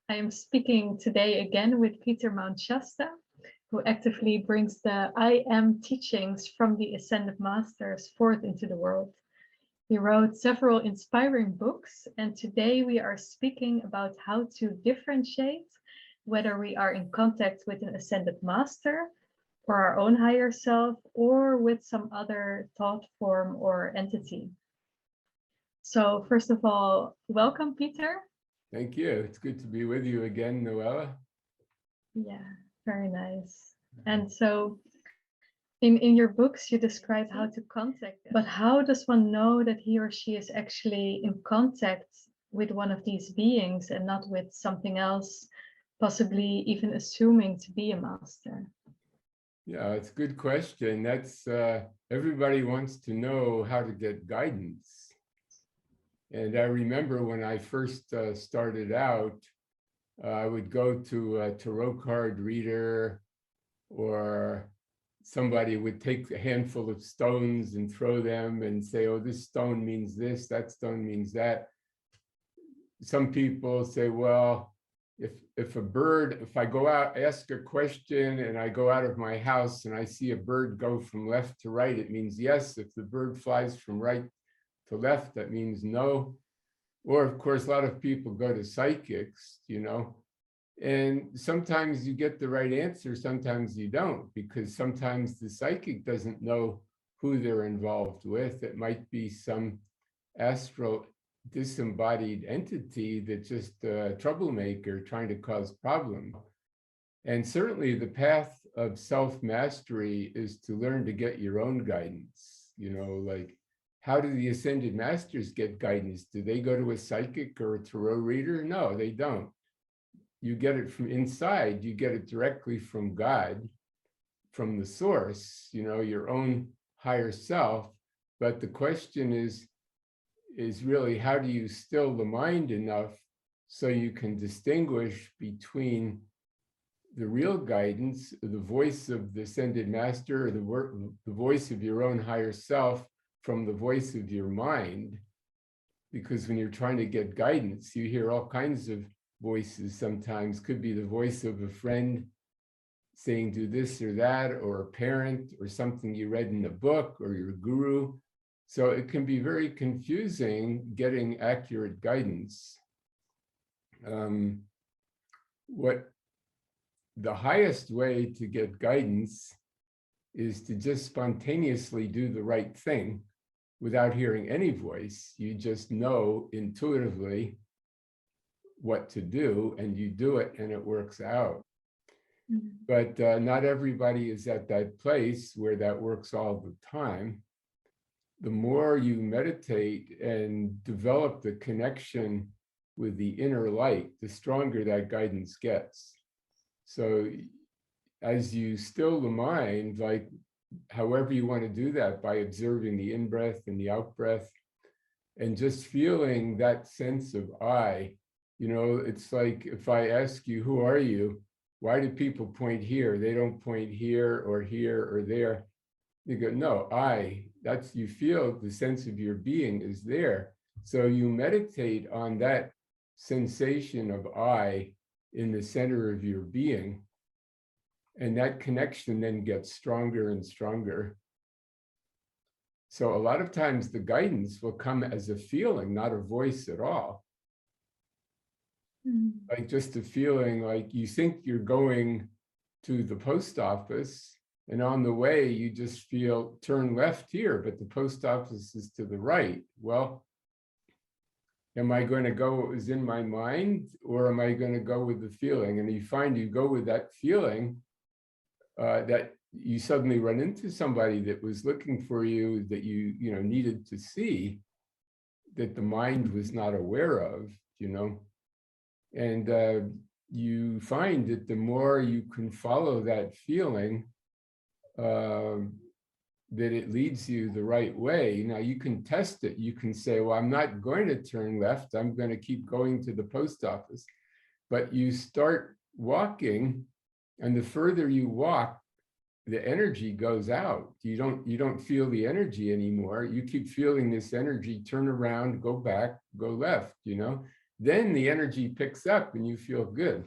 I am speaking today again with Peter Mount Shasta, who actively brings the I Am teachings from the Ascended Masters forth into the world. He wrote several inspiring books, and today we are speaking about how to differentiate whether we are in contact with an Ascended Master or our own higher self or with some other thought form or entity. So first of all, welcome, Peter. Thank you. It's good to be with you again, Noëlle. Yeah, very nice. And so in your books, you describe how to contact them. But how does one know that he or she is actually in contact with one of these beings and not with something else, possibly even assuming to be a master? Yeah, it's a good question. That's everybody wants to know how to get guidance. And I remember when I first started out, I would go to a tarot card reader, or somebody would take a handful of stones and throw them and say, oh, this stone means this, that stone means that. Some people say, well, if I go out, ask a question and I go out of my house and I see a bird go from left to right, it means yes. If the bird flies from right to left, that means no. Or of course, a lot of people go to psychics, and sometimes you get the right answer, sometimes you don't, because sometimes the psychic doesn't know who they're involved with. It might be some astral disembodied entity that's just a troublemaker trying to cause problems. And certainly the path of self-mastery is to learn to get your own guidance. Like, how do the Ascended Masters get guidance? Do they go to a psychic or a tarot reader? No, they don't. You get it from inside. You get it directly from God, from the source, your own higher self. But the question is really, how do you still the mind enough so you can distinguish between the real guidance, the voice of the Ascended Master, or the voice of your own higher self, from the voice of your mind? Because when you're trying to get guidance, you hear all kinds of voices. Sometimes could be the voice of a friend saying do this or that, or a parent, or something you read in a book, or your guru. So it can be very confusing getting accurate guidance. What the highest way to get guidance is to just spontaneously do the right thing without hearing any voice. You just know intuitively what to do, and you do it, and it works out. Mm-hmm. But not everybody is at that place where that works all the time. The more you meditate and develop the connection with the inner light, the stronger that guidance gets. So as you still the mind, like however you want to do that, by observing the in-breath and the out-breath, and just feeling that sense of I, it's like if I ask you, who are you? Why do people point here? They don't point here or there. You go, no, I, you feel the sense of your being is there. So you meditate on that sensation of I in the center of your being. And that connection then gets stronger and stronger. So a lot of times the guidance will come as a feeling, not a voice at all. Mm-hmm. Like just a feeling, like you think you're going to the post office, and on the way, you just feel turn left here, but the post office is to the right. Well, am I going to go what was in my mind, or am I going to go with the feeling? And you find you go with that feeling, that you suddenly run into somebody that was looking for you, that you needed to see, that the mind was not aware of, And you find that the more you can follow that feeling, that it leads you the right way. Now you can test it. You can say, well, I'm not going to turn left. I'm going to keep going to the post office. But you start walking, and the further you walk, the energy goes out. You don't feel the energy anymore. You keep feeling this energy, turn around, go back, go left, then the energy picks up and you feel good.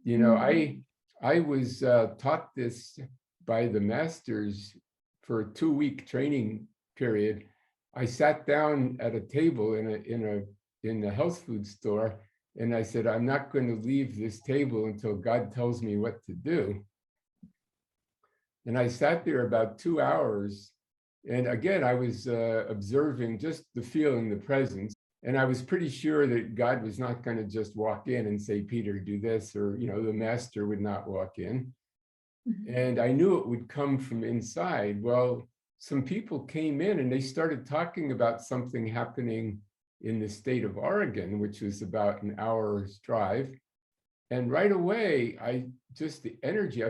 You know, I was taught this by the masters for a 2-week training period. I sat down at a table in a health food store, and I said, I'm not going to leave this table until God tells me what to do. And I sat there about 2 hours. And again, I was observing just the feeling, the presence. And I was pretty sure that God was not going to just walk in and say, Peter, do this, or, you know, the master would not walk in. And I knew it would come from inside. Well, some people came in and they started talking about something happening in the state of Oregon, which was about an hour's drive. And right away, I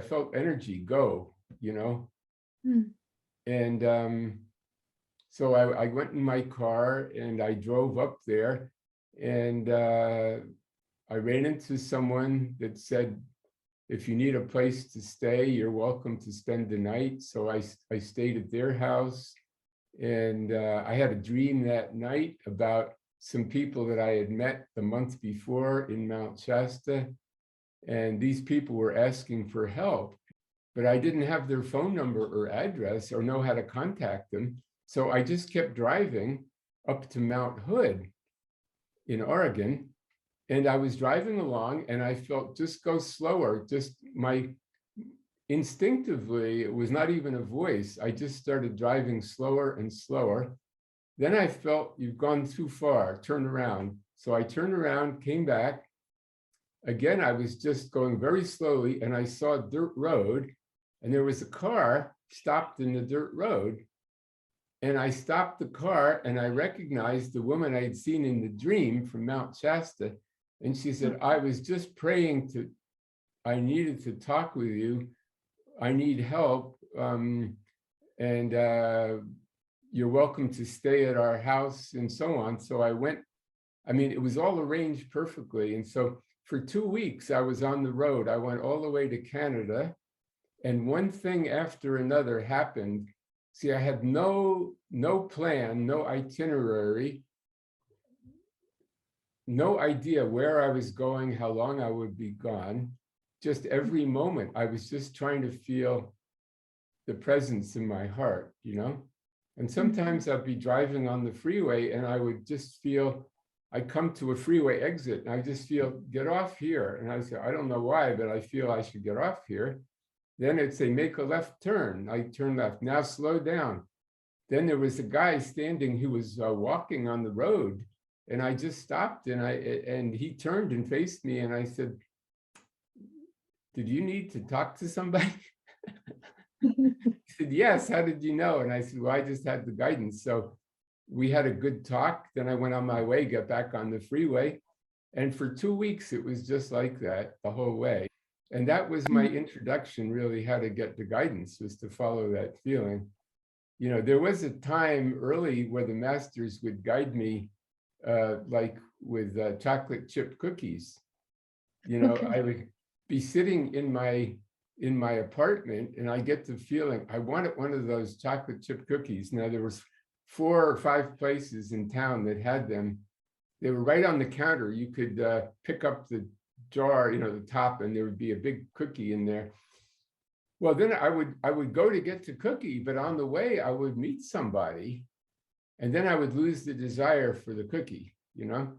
felt energy go, you know. And so I went in my car and I drove up there, and I ran into someone that said, if you need a place to stay, you're welcome to spend the night. So I stayed at their house, and I had a dream that night about some people that I had met the month before in Mount Shasta. And these people were asking for help, but I didn't have their phone number or address or know how to contact them. So I just kept driving up to Mount Hood in Oregon. And I was driving along and I felt, just go slower. Just instinctively, it was not even a voice. I just started driving slower and slower. Then I felt, you've gone too far, turn around. So I turned around, came back. Again, I was just going very slowly and I saw a dirt road, and there was a car stopped in the dirt road. And I stopped the car and I recognized the woman I had seen in the dream from Mount Shasta. And she said, I was just praying I needed to talk with you. I need help. And you're welcome to stay at our house and so on. So I went, I mean, it was all arranged perfectly. And so for 2 weeks, I was on the road. I went all the way to Canada, and one thing after another happened. See, I had no plan, no itinerary, no idea where I was going, how long I would be gone. Just every moment, I was just trying to feel the presence in my heart, you know? And sometimes I'd be driving on the freeway and I would just feel, I come to a freeway exit and I just feel, get off here. And I say, I don't know why, but I feel I should get off here. Then it'd say, make a left turn. I turn left, now slow down. Then there was a guy standing who was walking on the road, and I just stopped and he turned and faced me and I said, did you need to talk to somebody? He said, yes, how did you know? And I said, well, I just had the guidance. So we had a good talk. Then I went on my way, got back on the freeway. And for 2 weeks, it was just like that the whole way. And that was my introduction, really, how to get the guidance, was to follow that feeling. You know, there was a time early where the masters would guide me, like with chocolate chip cookies. You know, I would be sitting in my apartment and I get the feeling, I wanted one of those chocolate chip cookies. Now, there was 4 or 5 places in town that had them. They were right on the counter. You could pick up the jar, you know, the top, and there would be a big cookie in there. Well, then I would go to get the cookie, but on the way I would meet somebody, and then I would lose the desire for the cookie, you know?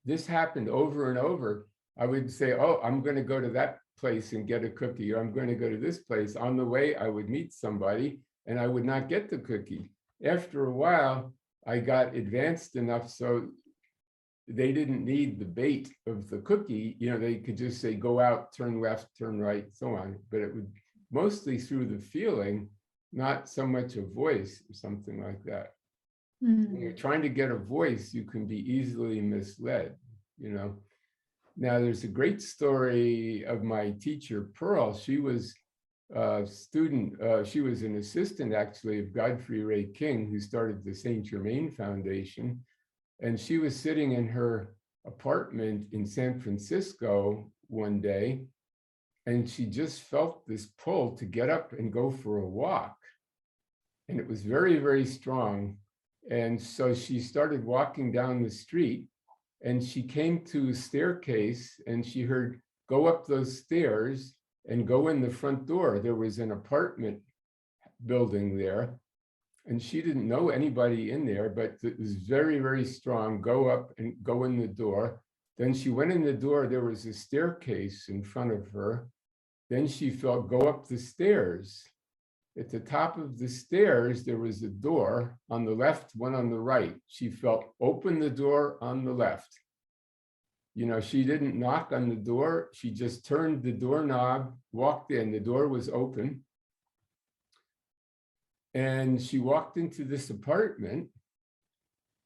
This happened over and over. I would say, oh, I'm going to go to that place and get a cookie, or I'm going to go to this place. On the way, I would meet somebody and I would not get the cookie. After a while, I got advanced enough so they didn't need the bait of the cookie. You know, they could just say, go out, turn left, turn right, so on. But it would mostly through the feeling, not so much a voice or something like that. When you're trying to get a voice, you can be easily misled, you know. Now, there's a great story of my teacher, Pearl. She was a student, she was an assistant, actually, of Godfrey Ray King, who started the Saint Germain Foundation. And she was sitting in her apartment in San Francisco one day, and she just felt this pull to get up and go for a walk. And it was very, very strong. And so she started walking down the street, and she came to a staircase and she heard, go up those stairs and go in the front door. There was an apartment building there, and she didn't know anybody in there, but it was very, very strong. Go up and go in the door. Then she went in the door. There was a staircase in front of her. Then she felt, go up the stairs. At the top of the stairs, there was a door on the left, one on the right. She felt, open the door on the left. You know, she didn't knock on the door. She just turned the doorknob, walked in. The door was open. And she walked into this apartment,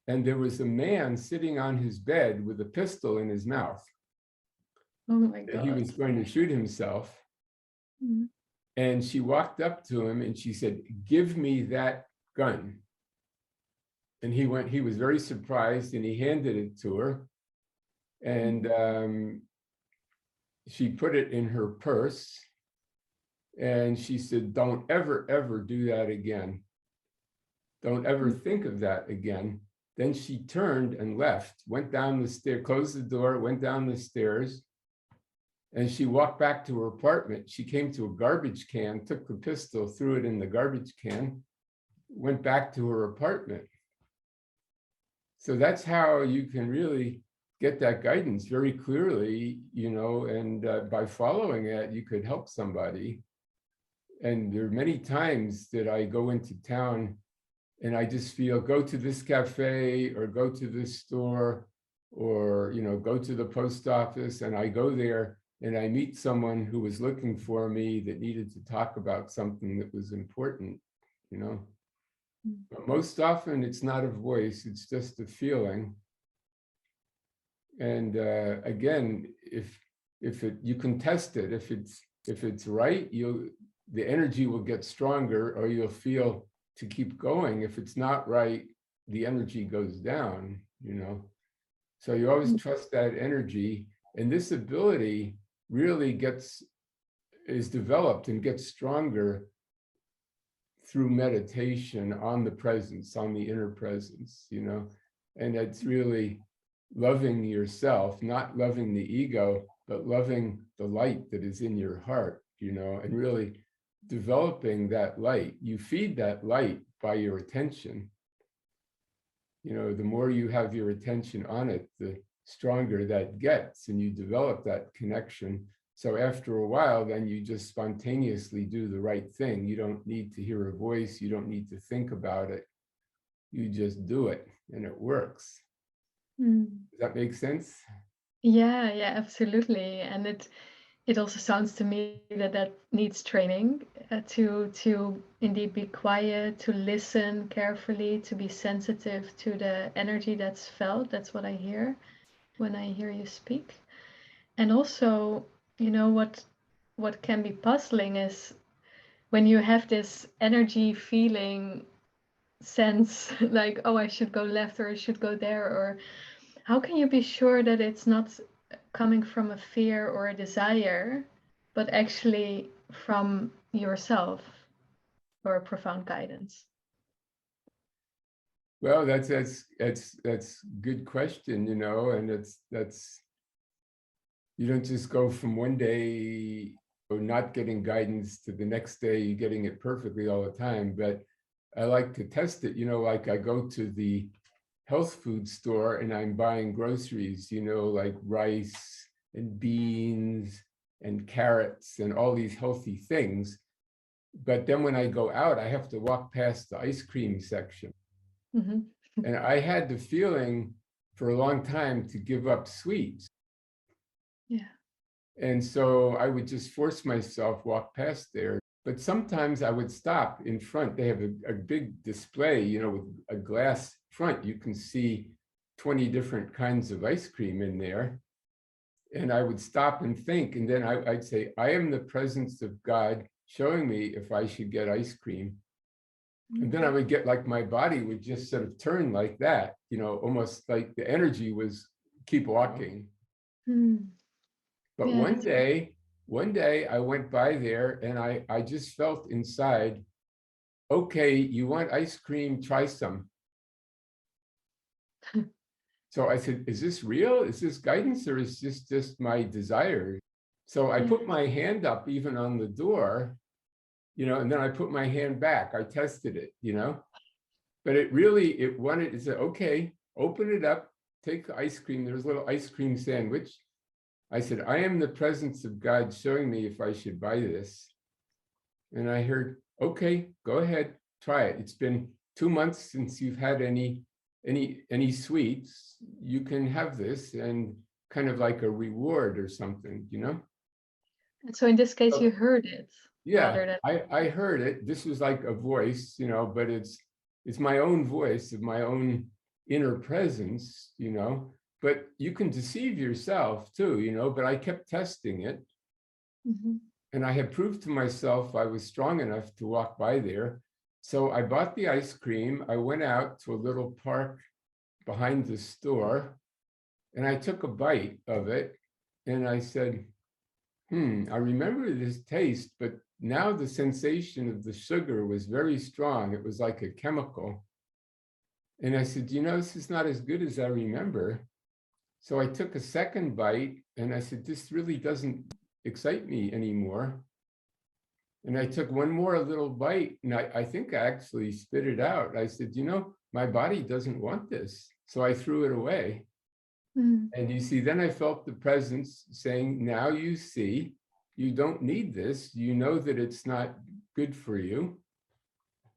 and there was a man sitting on his bed with a pistol in his mouth. Oh my God. He was going to shoot himself. Mm-hmm. And she walked up to him and she said, give me that gun. And he was very surprised, and he handed it to her. And she put it in her purse. And she said, don't ever, ever do that again. Don't ever think of that again. Then she turned and left, went down the stairs, closed the door, went down the stairs. And she walked back to her apartment. She came to a garbage can, took the pistol, threw it in the garbage can, went back to her apartment. So that's how you can really get that guidance very clearly, you know, and by following it, you could help somebody. And there are many times that I go into town and I just feel, go to this cafe or go to this store or, you know, go to the post office, and I go there and I meet someone who was looking for me that needed to talk about something that was important, you know. But most often it's not a voice, it's just a feeling. And again, if you can test it, if it's right, the energy will get stronger, or you'll feel to keep going. If it's not right, the energy goes down, you know. So you always trust that energy, and this ability really is developed and gets stronger through meditation on the presence, on the inner presence, you know. And it's really loving yourself, not loving the ego, but loving the light that is in your heart, you know, and really developing that light. You feed that light by your attention. You know, the more you have your attention on it, the stronger that gets, and you develop that connection. So after a while, then you just spontaneously do the right thing. You don't need to hear a voice. You don't need to think about it. You just do it, and it works. Does that make sense? Yeah, absolutely. And it also sounds to me that needs training, to indeed be quiet, to listen carefully, to be sensitive to the energy that's felt. That's what I hear when I hear you speak. And also, you know, what can be puzzling is when you have this energy feeling sense, like, oh, I should go left or I should go there, or how can you be sure that it's not coming from a fear or a desire, but actually from yourself, or a profound guidance? Well, that's good question, you know, and that's you don't just go from one day or not getting guidance to the next day getting it perfectly all the time. But I like to test it, you know, like I go to the health food store and I'm buying groceries, you know, like rice and beans and carrots and all these healthy things. But then when I go out, I have to walk past the ice cream section. And I had the feeling for a long time to give up sweets. Yeah. And so I would just force myself walk past there. But sometimes I would stop in front. They have a big display, you know, with a glass front. You can see 20 different kinds of ice cream in there. And I would stop and think, and then I'd say, I am the presence of God showing me if I should get ice cream. And then I would get, like, my body would just sort of turn like that, you know, almost like the energy was keep walking. But one day I went by there and I just felt inside, okay, you want ice cream, try some. So I said, is this real? Is this guidance, or is this just my desire? So I Yeah. put my hand up even on the door, and then I put my hand back. I tested it, but it wanted, it said, okay, open it up, take the ice cream. There was a little ice cream sandwich. I said, I am the presence of God showing me if I should buy this. And I heard, okay, go ahead, try it. It's been 2 months since you've had any sweets. You can have this, and kind of like a reward or something, And so in this case, So, you heard it yeah, rather than. I heard it. This was like a voice, but it's my own voice of my own inner presence, but you can deceive yourself too, but I kept testing it. Mhm. And I had proved to myself I was strong enough to walk by there. So I bought the ice cream. I went out to a little park behind the store, and I took a bite of it. And I said, I remember this taste, but now the sensation of the sugar was very strong. It was like a chemical. And I said, this is not as good as I remember. So I took a second bite, and I said, this really doesn't excite me anymore. And I took one more little bite, and I think I actually spit it out. I said, my body doesn't want this. So I threw it away. Mm. And you see, then I felt the presence saying, now you see, you don't need this. You know that it's not good for you.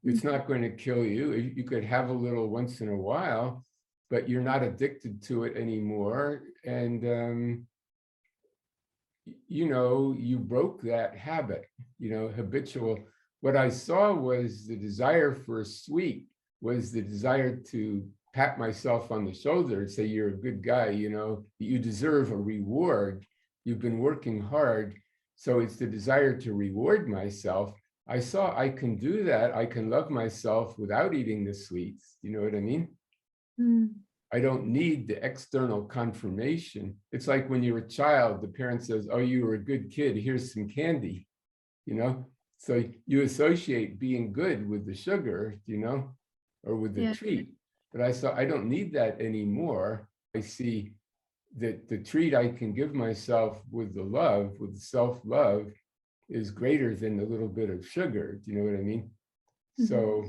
It's not going to kill you. You could have a little once in a while, but you're not addicted to it anymore. And, you broke that habit, habitual. What I saw was the desire for a sweet, was the desire to pat myself on the shoulder and say, you're a good guy, you deserve a reward. You've been working hard. So it's the desire to reward myself. I saw I can do that. I can love myself without eating the sweets. You know what I mean? Mm. I don't need the external confirmation. It's like when you're a child, the parent says, oh, you were a good kid, here's some candy, So you associate being good with the sugar, or with the Yeah. treat. But I saw I don't need that anymore. I see that the treat I can give myself with the love, with self-love, is greater than a little bit of sugar. Do you know what I mean? Mhm. So,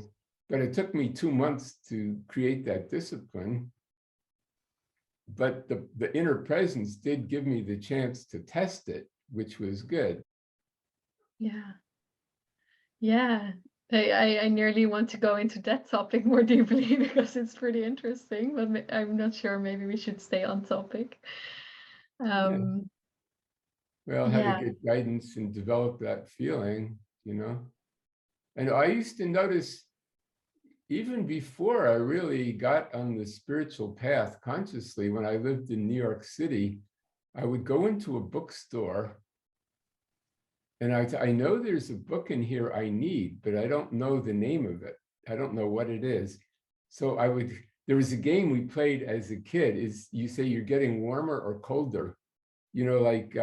but it took me 2 months to create that discipline. But the inner presence did give me the chance to test it, which was good. Yeah. Yeah. I nearly want to go into that topic more deeply because it's pretty interesting, but I'm not sure. Maybe we should stay on topic. Yeah. Um, Well, how to yeah. get guidance and develop that feeling. And I used to notice, even before I really got on the spiritual path consciously, when I lived in New York City, I would go into a bookstore, and I know there's a book in here I need, but I don't know the name of it. I don't know what it is. So there was a game we played as a kid, is you say you're getting warmer or colder. Like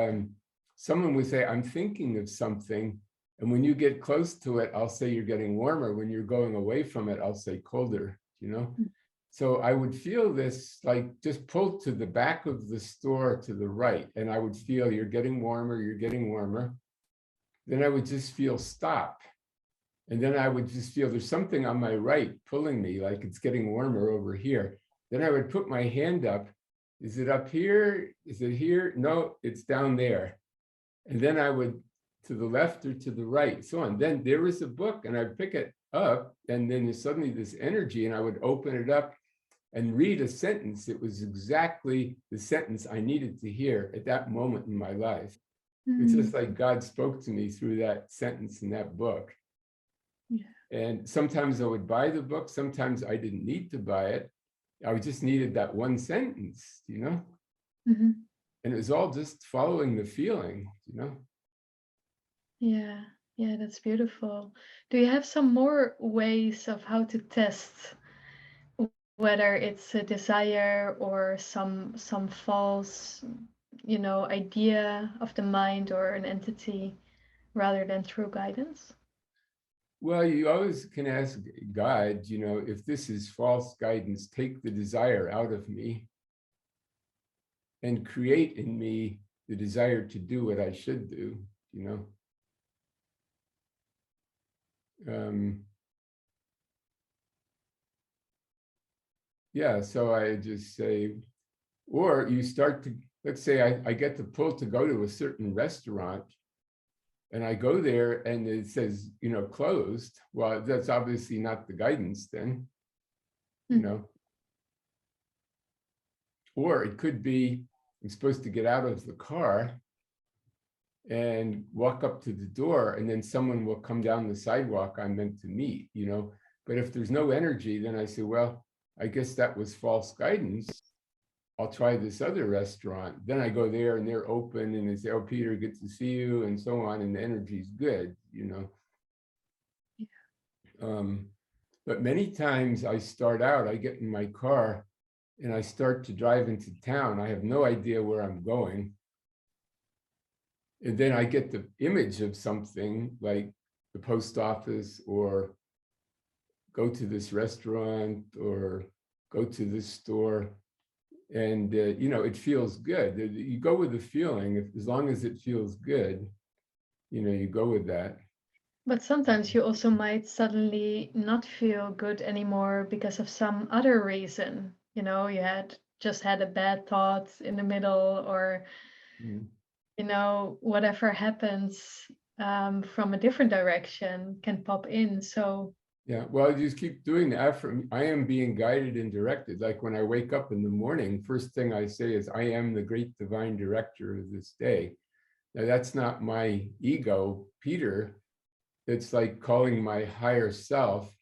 someone would say, I'm thinking of something. And when you get close to it, I'll say you're getting warmer. When you're going away from it, I'll say colder. So I would feel this, like, just pulled to the back of the store to the right. And I would feel you're getting warmer, you're getting warmer. Then I would just feel stop. And then I would just feel there's something on my right pulling me, like it's getting warmer over here. Then I would put my hand up. Is it up here? Is it here? No, it's down there. And then I would to the left or to the right, so on. Then there was a book, and I'd pick it up, and then there's suddenly this energy, and I would open it up and read a sentence. It was exactly the sentence I needed to hear at that moment in my life. It's just Mm. like God spoke to me through that sentence in that book. Yeah. And sometimes I would buy the book. Sometimes I didn't need to buy it. I just needed that one sentence. Mhm. And it was all just following the feeling. Yeah. Yeah, that's beautiful. Do you have some more ways of how to test whether it's a desire or some false, idea of the mind or an entity rather than through guidance? Well, you always can ask God, if this is false guidance, take the desire out of me. and create in me the desire to do what I should do, you know. Yeah, so I just say, or you start to, let's say I get the pull to go to a certain restaurant, and I go there and it says, you know, closed. Well, that's obviously not the guidance then, you know. Or it could be, I'm supposed to get out of the car and walk up to the door, and then someone will come down the sidewalk I'm meant to meet, you know. But if there's no energy, then I say, well, I guess that was false guidance. I'll try this other restaurant. Then I go there and they're open and they say, oh, Peter, good to see you, and so on. And the energy's good, you know. But many times I start out, I get in my car and I start to drive into town. I have no idea where I'm going. And then I get the image of something like the post office, or go to this restaurant, or go to this store. And, you know, it feels good. You go with the feeling, as long as it feels good, you know, you go with that. But sometimes you also might suddenly not feel good anymore because of some other reason. You know, you had just had a bad thought in the middle, or, you know, whatever happens from a different direction can pop in. So yeah, well, you just keep doing the I am being guided and directed. Like when I wake up in the morning, first thing I say is, I am the great divine director of this day. Now, that's not my ego, Peter. It's like calling my higher self.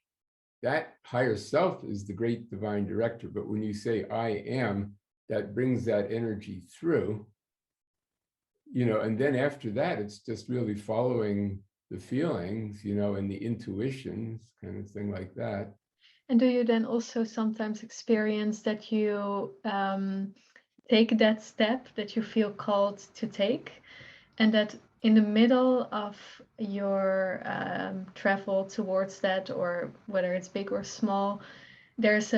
That higher self is the great divine director. But when you say I am, that brings that energy through, you know, and then after that, it's just really following the feelings, you know, and the intuitions, kind of thing like that. and do you then also sometimes experience that you take that step that you feel called to take, and that in the middle of your travel towards that, or whether it's big or small, there's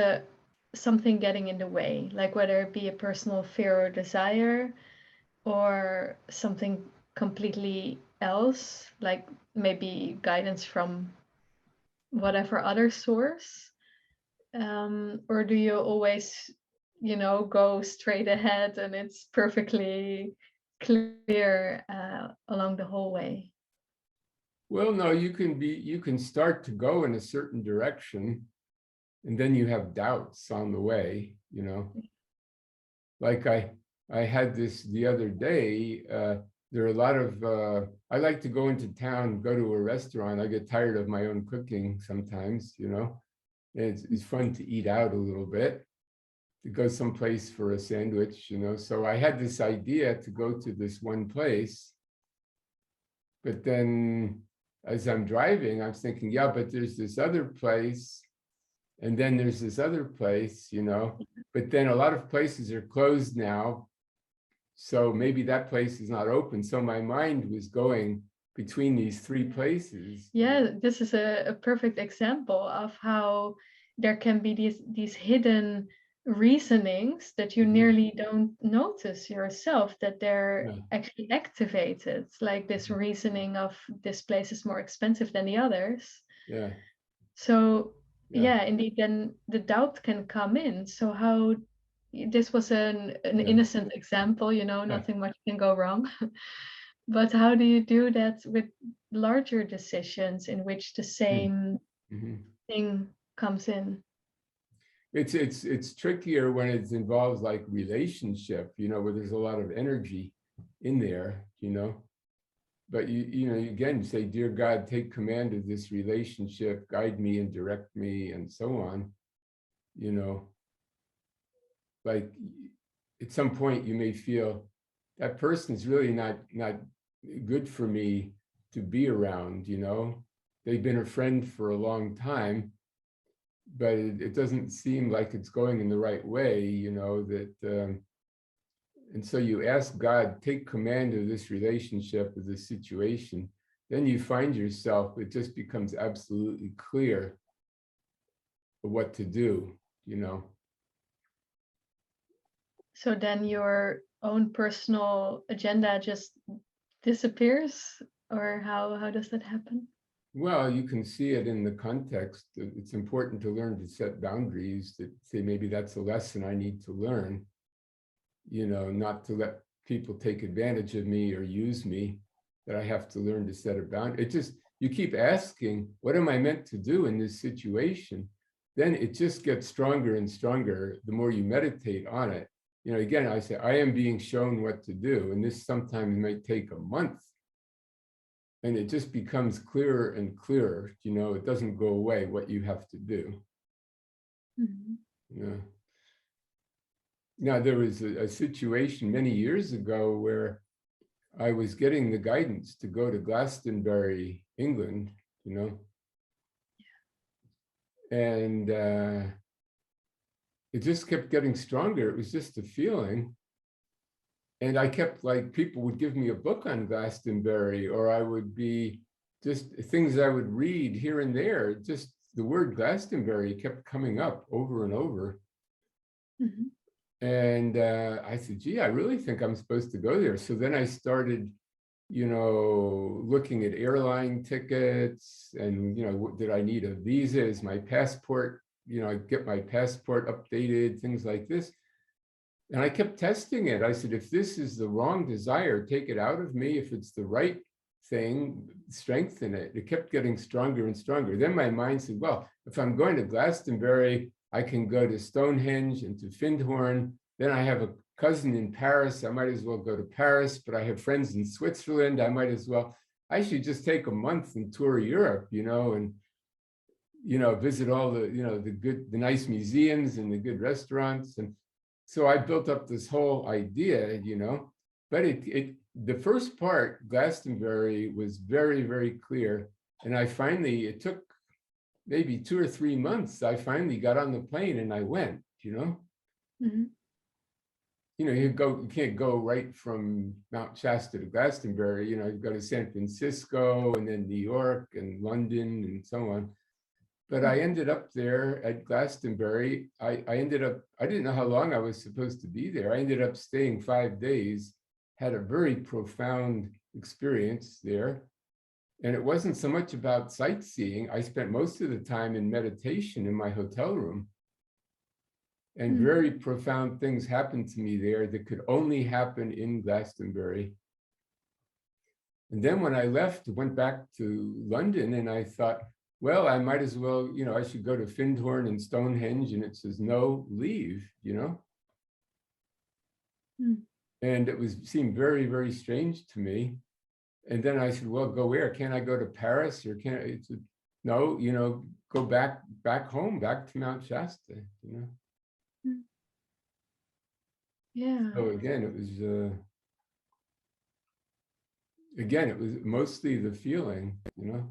something getting in the way, like whether it be a personal fear or desire, or something completely else, like maybe guidance from whatever other source? Or do you always, you know, go straight ahead and it's perfectly clear along the whole way? Well, no, you can start to go in a certain direction, and then you have doubts on the way, you know. Like I had this the other day. There are a lot of, I like to go into town, go to a restaurant. I get tired of my own cooking sometimes, you know. It's fun to eat out a little bit, to go someplace for a sandwich, you know. So I had this idea to go to this one place, but then as I'm driving, I'm thinking, yeah, but there's this other place, and then there's this other place, you know. But then a lot of places are closed now, so maybe that place is not open. So my mind was going between these three places. Yeah, this is a perfect example of how there can be these hidden reasonings that you nearly don't notice yourself, that they're Yeah. actually activated, like this reasoning of this place is more expensive than the others. Yeah. So Yeah. yeah, indeed, then the doubt can come in. So how, this was an Yeah. innocent example, you know, Yeah. nothing much can go wrong. But how do you do that with larger decisions in which the same Mhm. thing comes in? It's trickier when it involves like relationship, you know, where there's a lot of energy in there, you know. But you know, again, you say, dear God, take command of this relationship, guide me and direct me, and so on, you know. Like at some point you may feel that person's really not good for me to be around, you know. They've been a friend for a long time, but it doesn't seem like it's going in the right way, you know, that and so you ask God, take command of this relationship, of this situation. Then you find yourself, it just becomes absolutely clear what to do, you know. So then your own personal agenda just disappears, or how does that happen? Well, you can see it in the context. It's important to learn to set boundaries that say, maybe that's a lesson I need to learn, not to let people take advantage of me or use me, that I have to learn to set a boundary. You keep asking, what am I meant to do in this situation? Then it just gets stronger and stronger the more you meditate on it. Again, I say, I am being shown what to do. And this sometimes might take a month. And it just becomes clearer and clearer. It doesn't go away what you have to do. Mm-hmm. Now, there was a situation many years ago where I was getting the guidance to go to Glastonbury, England, and it just kept getting stronger. It was just a feeling. And I kept, like, people would give me a book on Glastonbury, or I would be just things I would read here and there. Just the word Glastonbury kept coming up over and over. Mm-hmm. And I said, gee, I really think I'm supposed to go there. So then I started, looking at airline tickets and, did I need a visa? Is my passport, I get my passport updated, things like this. And I kept testing it. I said, if this is the wrong desire, take it out of me. If it's the right thing, strengthen it. It kept getting stronger and stronger. Then my mind said, well, if I'm going to Glastonbury, I can go to Stonehenge and to Findhorn. Then I have a cousin in Paris. I might as well go to Paris, but I have friends in Switzerland. I should just take a month and tour Europe, and, visit all the nice museums and the good restaurants. And so I built up this whole idea, but the first part, Glastonbury, was very, very clear. And it took maybe 2 or 3 months. I finally got on the plane and I went, Mm-hmm. You can't go right from Mount Shasta to Glastonbury, you go to San Francisco and then New York and London and so on. But I ended up there at Glastonbury. I didn't know how long I was supposed to be there. I ended up staying 5 days, had a very profound experience there. And it wasn't so much about sightseeing. I spent most of the time in meditation in my hotel room. And very profound things happened to me there that could only happen in Glastonbury. And then when I left, went back to London, and I thought, well, I might as well, I should go to Findhorn and Stonehenge, and it says, no, leave, And it seemed very, very strange to me. And then I said, well, go where? Can't I go to Paris, or can't I? Said, no, go back home, back to Mount Shasta, Yeah. So again, it was mostly the feeling, Yeah.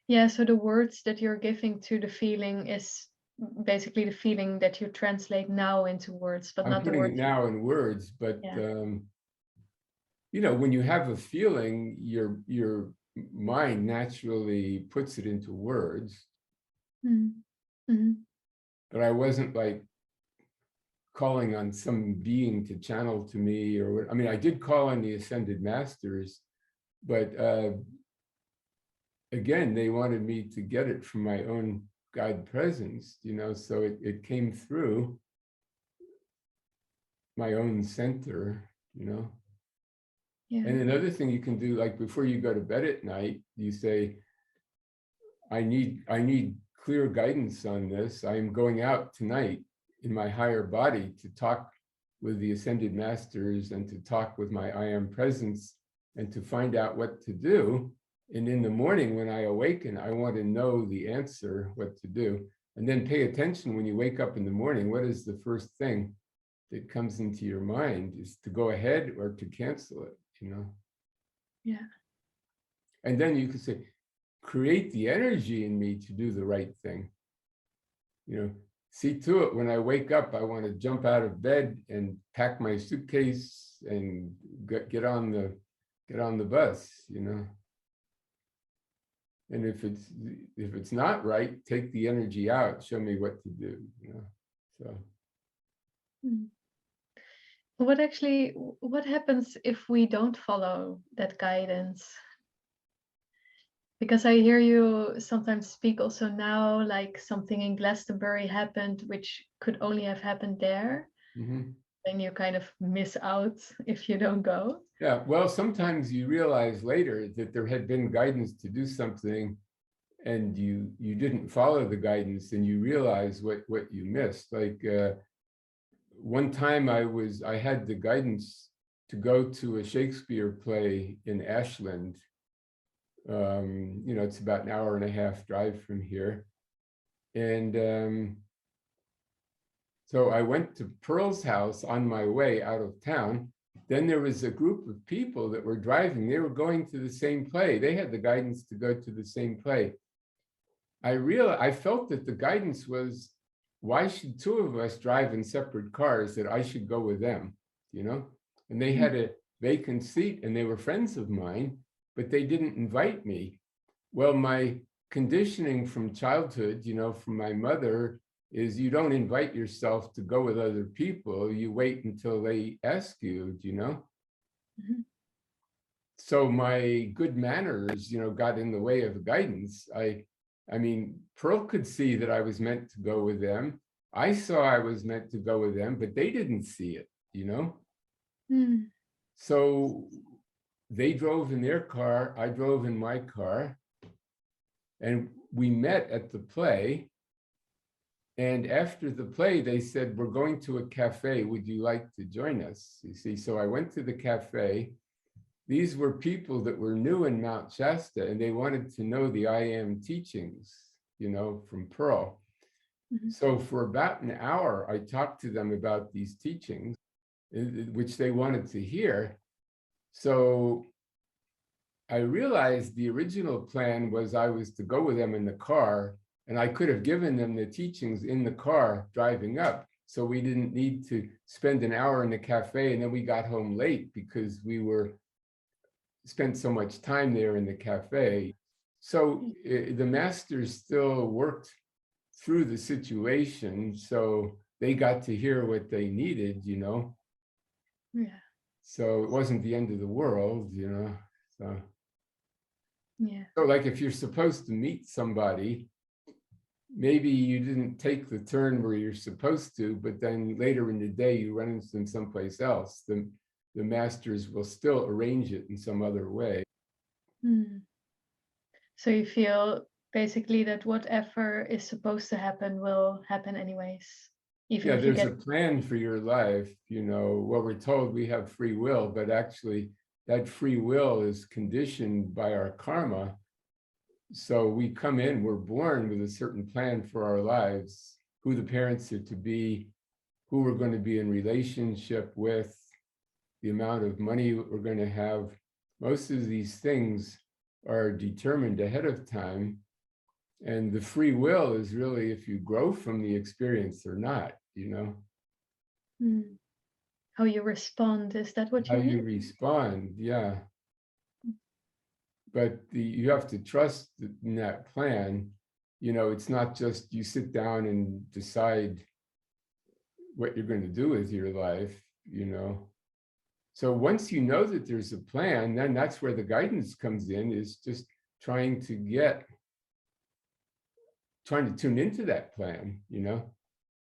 Yeah, so the words that you're giving to the feeling is basically the feeling that you translate now into words, but I'm not the putting it words. now in words, but when you have a feeling, your mind naturally puts it into words. Mm-hmm. But I wasn't like calling on some being to channel to me, or I mean, I did call on the ascended masters, but again, they wanted me to get it from my own God presence, so it came through my own center, Yeah. And another thing you can do, like before you go to bed at night, you say, I need clear guidance on this. I am going out tonight in my higher body to talk with the ascended masters and to talk with my I am presence and to find out what to do. And in the morning when I awaken, I want to know the answer, what to do. And then pay attention when you wake up in the morning, what is the first thing that comes into your mind? Is to go ahead or to cancel it, Yeah. And then you can say, create the energy in me to do the right thing. See to it when I wake up, I want to jump out of bed and pack my suitcase and get on the bus, And if it's not right, take the energy out, show me what to do, So Mm. What happens if we don't follow that guidance? Because I hear you sometimes speak also now, like something in Glastonbury happened, which could only have happened there. Mhm. Then you kind of miss out if you don't go. Yeah, well, sometimes you realize later that there had been guidance to do something and you didn't follow the guidance and you realize what you missed. Like one time I had the guidance to go to a Shakespeare play in Ashland. It's about an hour and a half drive from here. And so I went to Pearl's house on my way out of town. Then there was a group of people that were driving. They were going to the same play. They had the guidance to go to the same play. I felt that the guidance was, why should two of us drive in separate cars, that I should go with them, you know? And they had a vacant seat and they were friends of mine, but they didn't invite me. Well, my conditioning from childhood, from my mother, is you don't invite yourself to go with other people. You wait until they ask you, Mhm. So my good manners, got in the way of guidance. I mean, Pearl could see that I was meant to go with them. I saw I was meant to go with them, but they didn't see it. Mm. So they drove in their car, I drove in my car, and we met at the play. And after the play, they said, we're going to a cafe. Would you like to join us? You see, so I went to the cafe. These were people that were new in Mount Shasta, and they wanted to know the I Am teachings, from Pearl. Mhm. So for about an hour, I talked to them about these teachings, which they wanted to hear. So I realized the original plan was I was to go with them in the car, and I could have given them the teachings in the car driving up. So we didn't need to spend an hour in the cafe, and then we got home late because we spent so much time there in the cafe. So the masters still worked through the situation, so they got to hear what they needed. Yeah. So it wasn't the end of the world. So Yeah. so like if you're supposed to meet somebody, maybe you didn't take the turn where you're supposed to, but then later in the day you run into them someplace else. The masters will still arrange it in some other way. Mm. So you feel basically that whatever is supposed to happen will happen anyways, even Yeah, if you there's get. a plan for your life. Well, we're told we have free will, but actually that free will is conditioned by our karma. So we come in, we're born with a certain plan for our lives, who the parents are to be, who we're going to be in relationship with, the amount of money we're going to have. Most of these things are determined ahead of time. And the free will is really if you grow from the experience or not. Mm. How you respond, is that what How you you mean? respond, yeah. But you have to trust in that plan. It's not just you sit down and decide what you're going to do with your life. So once you know that there's a plan, then that's where the guidance comes in, is just trying to tune into that plan.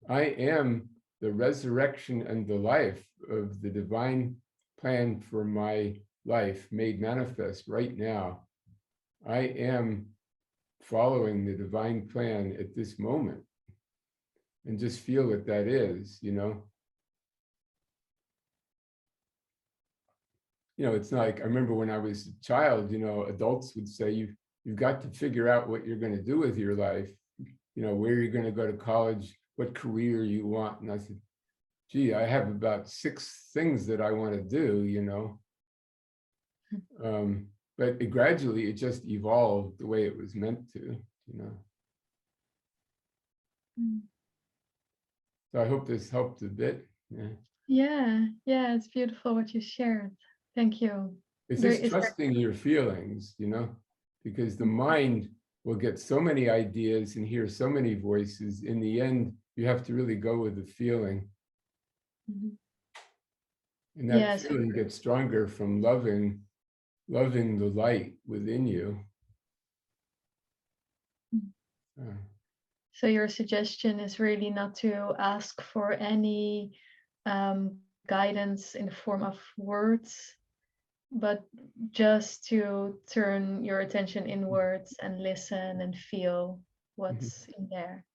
I am the resurrection and the life of the divine plan for my life made manifest right now. I am following the divine plan at this moment, and just feel what that is. It's not like, I remember when I was a child, adults would say, you've got to figure out what you're going to do with your life, where you're going to go to college, what career you want. And I said, gee, I have about 6 things that I want to do. But gradually it just evolved the way it was meant to. Mm. So I hope this helped a bit. Yeah. Yeah, it's beautiful what you shared. Thank you. It's There just is there. trusting your feelings, because the mind will get so many ideas and hear so many voices. In the end, you have to really go with the feeling. Mhm. And that Yes. feeling gets stronger from loving the light within you. Mm. Uh, So your suggestion is really not to ask for any guidance in the form of words, but just to turn your attention inwards and listen and feel mhm. what's in there.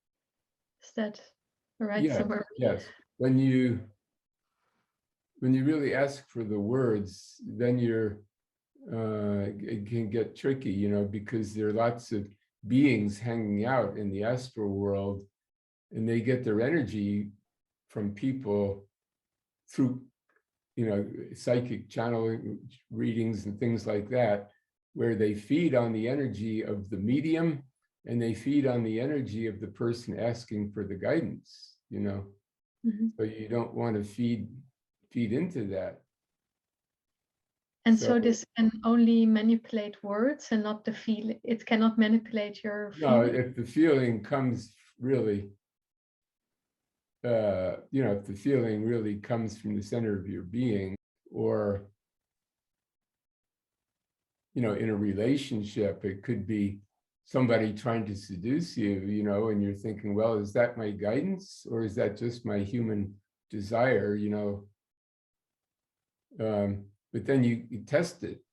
Is that the right Yes, summary? yes. When you really ask for the words, then it can get tricky, because there are lots of beings hanging out in the astral world, and they get their energy from people through, psychic channeling readings and things like that, where they feed on the energy of the medium and they feed on the energy of the person asking for the guidance, Mhm. So you don't want to feed into that. And So so this can only manipulate words and not the feel. It cannot manipulate your no, feeling. if the feeling comes really, if the feeling really comes from the center of your being, or, in a relationship, it could be somebody trying to seduce you, and you're thinking, well, is that my guidance or is that just my human desire, but then you test it,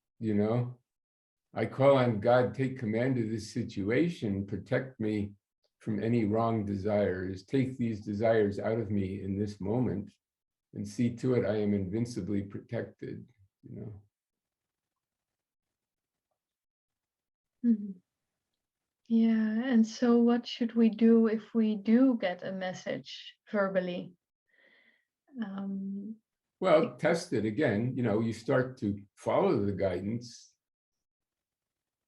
I call on God, take command of this situation, protect me from any wrong desires, take these desires out of me in this moment, and see to it I am invincibly protected, Mhm. Yeah. And so what should we do if we do get a message verbally? Um, Well, test it again, you start to follow the guidance.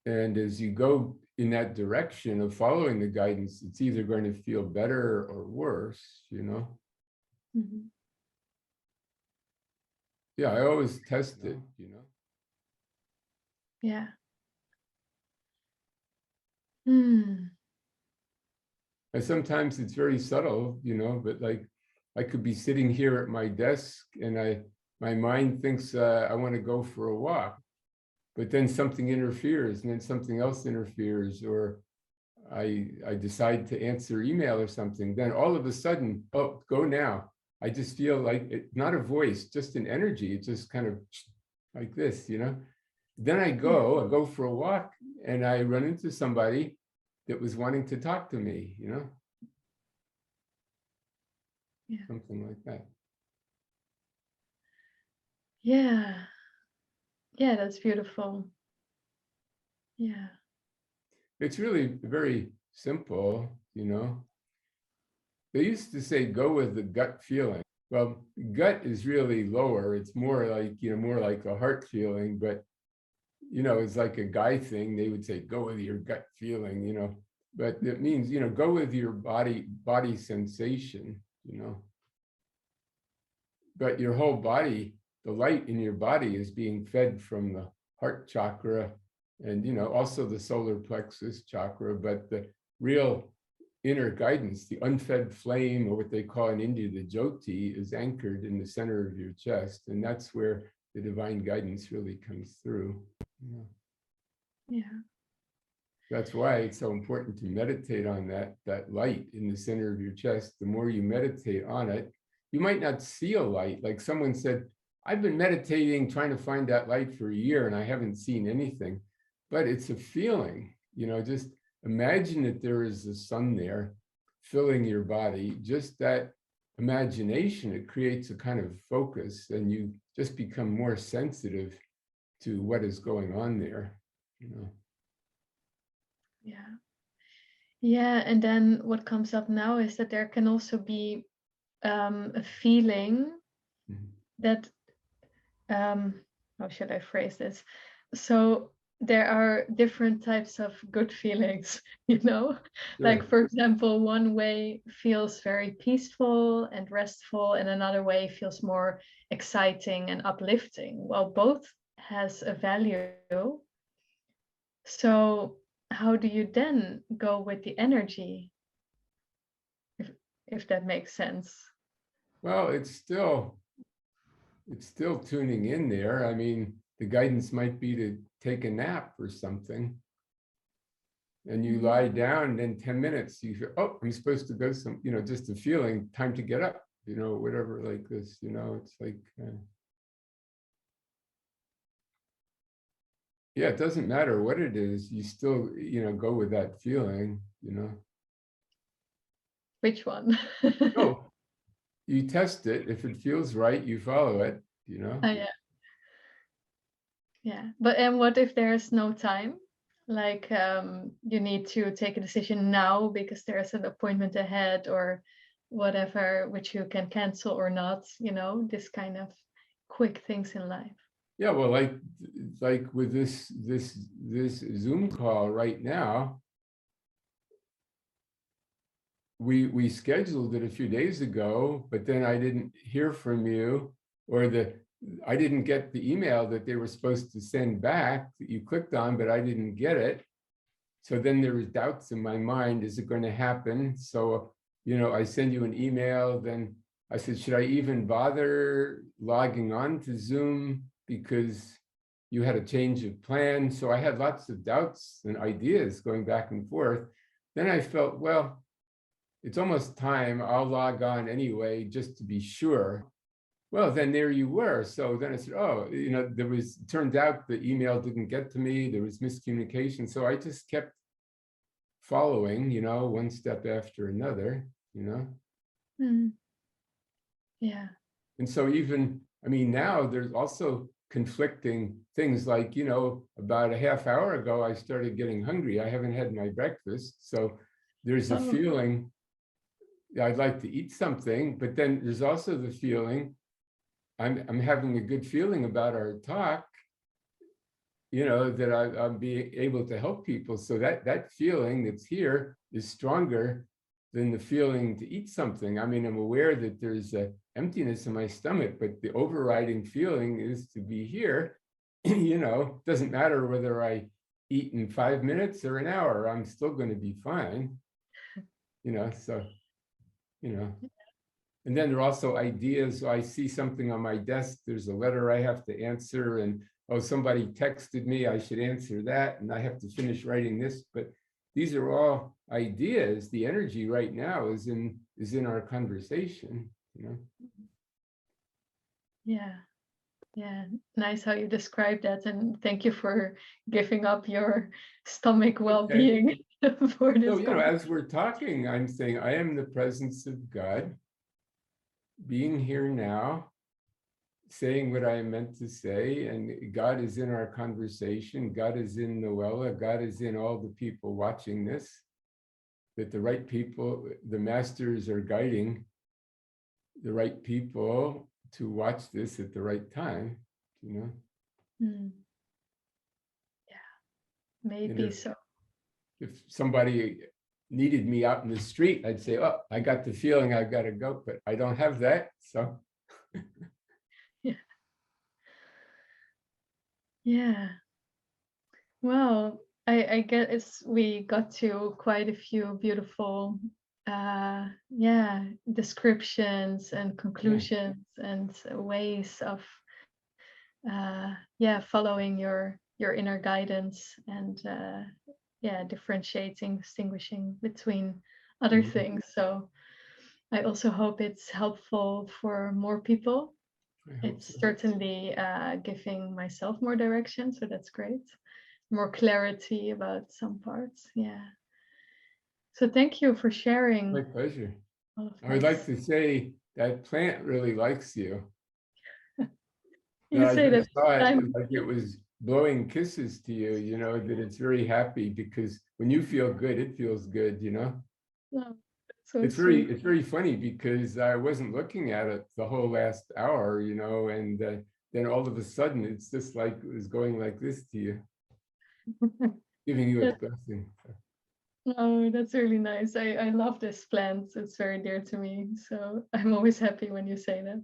And as you go in that direction of following the guidance, it's either going to feel better or worse, mhm. Yeah, I always test it, Yeah. Hmm. And sometimes it's very subtle, but like I could be sitting here at my desk and my mind thinks I want to go for a walk, but then something interferes and then something else interferes, or I decide to answer email or something, then all of a sudden, oh, go now. I just feel like not a voice, just an energy. It's just kind of like this, Then I Yeah. go for a walk and I run into somebody that was wanting to talk to me, Yeah. something like that. Yeah. Yeah, that's beautiful. Yeah. It's really very simple, They used to say, go with the gut feeling. Well, gut is really lower. It's more like, more like a heart feeling, but, it's like a guy thing. They would say, go with your gut feeling, but it means, go with your body sensation, but your whole body, the light in your body is being fed from the heart chakra and, also the solar plexus chakra, but the real inner guidance, the unfed flame, or what they call in India, the jyoti, is anchored in the center of your chest. And that's where the divine guidance really comes through. Yeah. That's why it's so important to meditate on that light in the center of your chest. The more you meditate on it, you might not see a light. Like someone said, I've been meditating, trying to find that light for a year, and I haven't seen anything. But it's a feeling, just imagine that there is a sun there filling your body. Just that imagination, it creates a kind of focus, and you just become more sensitive to what is going on there, Yeah. Yeah. And then what comes up now is that there can also be a feeling Mhm. that how should I phrase this? So there are different types of good feelings, like Sure. for example, one way feels very peaceful and restful, and another way feels more exciting and uplifting. Well, both has a value. So how do you then go with the energy, if if that makes sense? Well, it's still tuning in there. I mean, the guidance might be to take a nap or something. And you lie down, and then 10 minutes, you feel, oh, I'm supposed to go just a feeling, time to get up, whatever like this, it's like, yeah, it doesn't matter what it is. You still, go with that feeling, Which one? Oh, you test it. If it feels right, you follow it, Oh, yeah. Yeah. But and what if there's no time? Like you need to take a decision now because there's an appointment ahead or whatever, which you can cancel or not, this kind of quick things in life. Yeah, well, like with this Zoom call right now, we scheduled it a few days ago, but then I didn't hear from you, or I didn't get the email that they were supposed to send back that you clicked on, but I didn't get it. So then there was doubts in my mind, is it going to happen? So, I send you an email, then I said, should I even bother logging on to Zoom because you had a change of plan? So I had lots of doubts and ideas going back and forth. Then I felt, well, it's almost time, I'll log on anyway, just to be sure. Well, then there you were. So then I said, oh, turned out the email didn't get to me, there was miscommunication. So I just kept following, one step after another, Yeah. And so even, now there's also conflicting things like, about a half hour ago, I started getting hungry. I haven't had my breakfast. So there's a feeling I'd like to eat something, but then there's also the feeling I'm having a good feeling about our talk, that I'm being able to help people. So that feeling that's here is stronger than the feeling to eat something. I'm aware that there's a emptiness in my stomach, but the overriding feeling is to be here. Doesn't matter whether I eat in 5 minutes or an hour, I'm still going to be fine. So, and then there are also ideas. So I see something on my desk, there's a letter I have to answer, and oh, somebody texted me, I should answer that, and I have to finish writing this. But these are all ideas. The energy right now is in our conversation, Yeah, nice how you describe that, and thank you for giving up your stomach well-being for this. So, as we're talking, I'm saying I am the presence of God, being here now, saying what I meant to say, and God is in our conversation. God is in Noëlle. God is in all the people watching this, that the right people, the masters are guiding the right people to watch this at the right time, Yeah, maybe so. If somebody needed me out in the street, I'd say, oh, I got the feeling I've got to go, but I don't have that, so. Yeah. Well, I guess we got to quite a few beautiful descriptions and conclusions and ways of following your inner guidance and differentiating, distinguishing between other things. So I also hope it's helpful for more people. It's certainly giving myself more direction, so that's great. More clarity about some parts. Yeah. So thank you for sharing. My pleasure. I would like to say that plant really likes you. You say that like it was blowing kisses to you, that it's very happy, because when you feel good, it feels good, Oh, so it's very funny, because I wasn't looking at it the whole last hour, and then all of a sudden it's just like it was going like this to you, giving you a blessing. Oh, that's really nice. I love this plant. It's very dear to me. So I'm always happy when you say that.